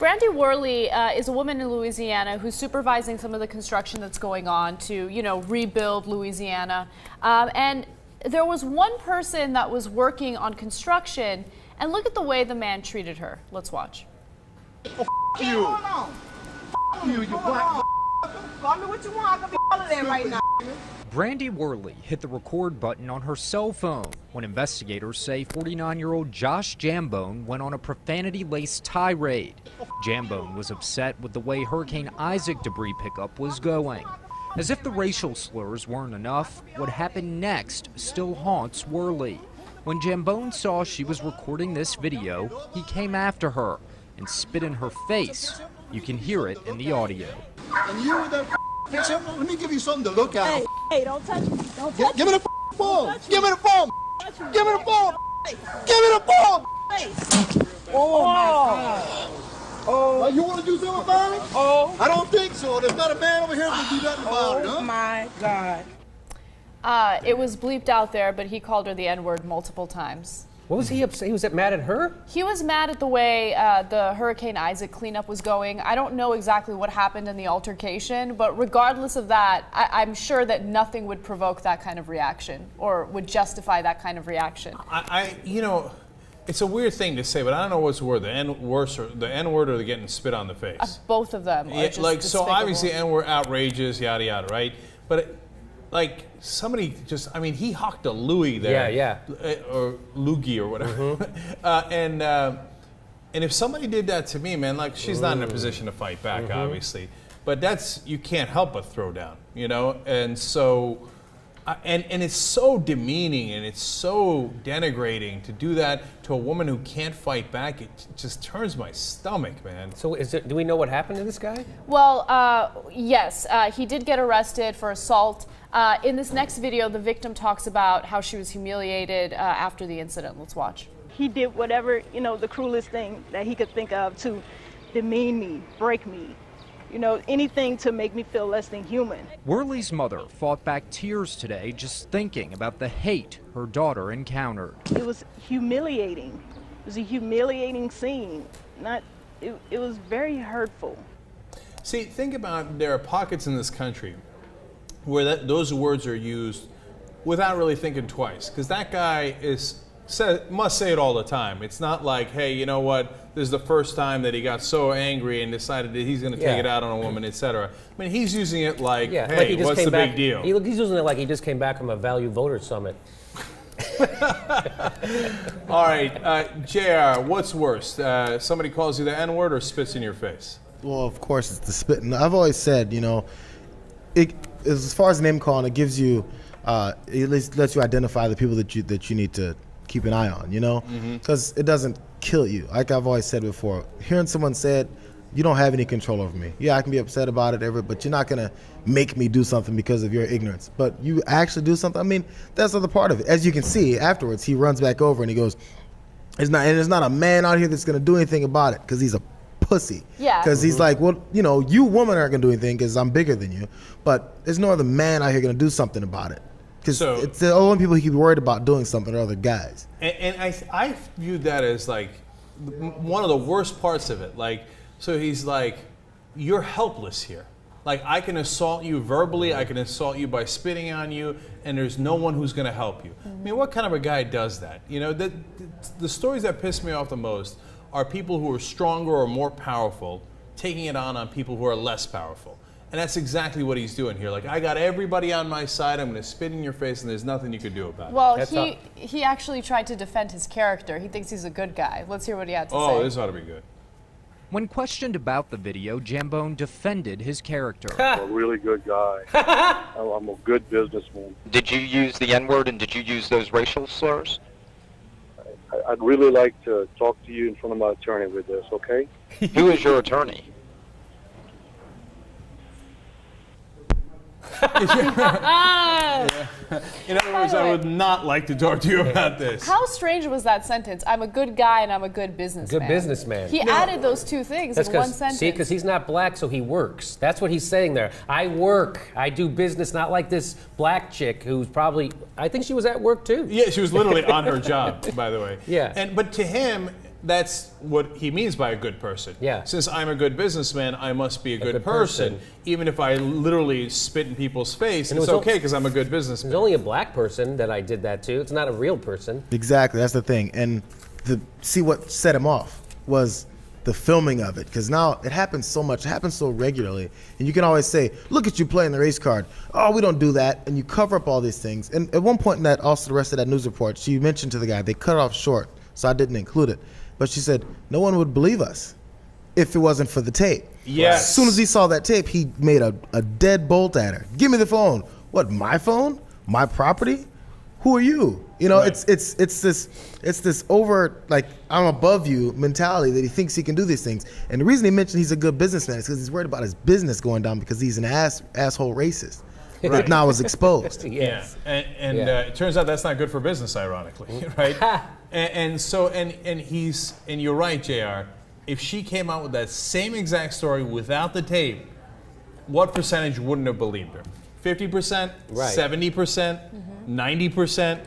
Brandy Worley is a woman in Louisiana who's supervising some of the construction that's going on to, rebuild Louisiana. And there was one person that was working on construction, and look at the way the man treated her. Let's watch. Oh, you. You black. Call me what you want. I can be all of that right now. Brandy Worley hit the record button on her cell phone when investigators say 49-year-old Josh Jambone went on a profanity-laced tirade. Jambone was upset with the way Hurricane Isaac debris pickup was going. As if the racial slurs weren't enough, what happened next still haunts Worley. When Jambone saw she was recording this video, he came after her and spit in her face. You can hear it in the audio. And you with that picture? Let me give you something to look at. Hey, don't touch me. Don't touch me. Give me the phone. Give me the phone. Give me the phone. Give me the phone. Oh, my God. Oh. You want to do something about it? Oh. I don't think so. There's not a man over here that can do nothing about it, huh? Oh, my God. It was bleeped out there, but he called her the N-word multiple times. What was he upset? He was mad at her? He was mad at the way the Hurricane Isaac cleanup was going. I don't know exactly what happened in the altercation, but regardless of that, I'm sure that nothing would provoke that kind of reaction or would justify that kind of reaction. It's a weird thing to say, but I don't know what's worse, the N-word or the getting spit on the face. Both of them are just so obviously N-word outrageous, yada yada, right? But somebody just, he hawked a Louis there. Yeah. Or loogie or whatever. Mm-hmm. And if somebody did that to me, man, she's not in a position to fight back, obviously. But you can't help but throw down, And so, and it's so demeaning and it's so denigrating to do that to a woman who can't fight back. It just turns my stomach, man. So do we know what happened to this guy? Well, yes, he did get arrested for assault. In this next video, the victim talks about how she was humiliated after the incident. Let's watch. He did whatever, the cruelest thing that he could think of to demean me, break me, anything to make me feel less than human. Worley's mother fought back tears today just thinking about the hate her daughter encountered. It was humiliating. It was a humiliating scene. It was very hurtful. See, think about there are pockets in this country where those words are used without really thinking twice, because that guy must say it all the time. It's not like, hey, you know what, this is the first time that he got so angry and decided that he's going to take it out on a woman, etc. He's using it like, hey, what's the big deal? He's using it like he just came back from a Value Voter Summit. All right, JR, what's worse? Somebody calls you the N-word or spits in your face? Well, of course, it's the spitting. I've always said, as far as name calling, it gives you, it lets you identify the people that you need to keep an eye on, because it doesn't kill you. Like I've always said before, hearing someone say it, you don't have any control over me. Yeah, I can be upset about it, but you're not gonna make me do something because of your ignorance. But you actually do something. That's the other part of it. As you can see afterwards, he runs back over and he goes, "There's not a man out here that's gonna do anything about it because he's a pussy." Yeah. Because he's like, well, you women aren't gonna do anything because I'm bigger than you. But there's no other man out here gonna do something about it. Because it's the only people he could be worried about doing something are other guys. And I viewed that as one of the worst parts of it. So he's like, you're helpless here. I can assault you verbally, I can assault you by spitting on you, and there's no one who's going to help you. What kind of a guy does that? The stories that piss me off the most are people who are stronger or more powerful taking it on people who are less powerful. And that's exactly what he's doing here. I got everybody on my side, I'm going to spit in your face, and there's nothing you could do about it. Well, he actually tried to defend his character. He thinks he's a good guy. Let's hear what he had to say. Oh, this ought to be good. When questioned about the video, Jambone defended his character. I'm a really good guy. I'm a good businessman. Did you use the N-word and did you use those racial slurs? I'd really like to talk to you in front of my attorney with this, okay? Who is your attorney? In other words, I would not like to talk to you about this. How strange was that sentence? I'm a good guy and I'm a good businessman. Good businessman. He added those two things in one sentence. See, because he's not black, so he works. That's what he's saying there. I work. I do business, not like this black chick who's probably, I think she was at work too. Yeah, she was literally on her job, by the way. Yeah. But to him, that's what he means by a good person. Yeah. Since I'm a good businessman, I must be a good person. Even if I literally spit in people's face, it's okay because I'm a good businessman. It's only a black person that I did that to. It's not a real person. Exactly, that's the thing. And see what set him off was the filming of it, because now it happens so much, it happens so regularly, and you can always say, look at you playing the race card. Oh, we don't do that, and you cover up all these things. And at one point in that, also the rest of that news report, she mentioned to the guy, they cut it off short, so I didn't include it. But she said, no one would believe us if it wasn't for the tape. Yes. As soon as he saw that tape, he made a dead bolt at her. Give me the phone. What, my phone? My property? Who are you? You know, Right. it's this over, like, I'm above you mentality that he thinks he can do these things. And the reason he mentioned he's a good businessman is because he's worried about his business going down because he's an asshole racist that now is exposed. Yes. Yeah, and it turns out that's not good for business, ironically, right? and you're right, JR. If she came out with that same exact story without the tape, what percentage wouldn't have believed her? 50%, Right. 70%, 90%.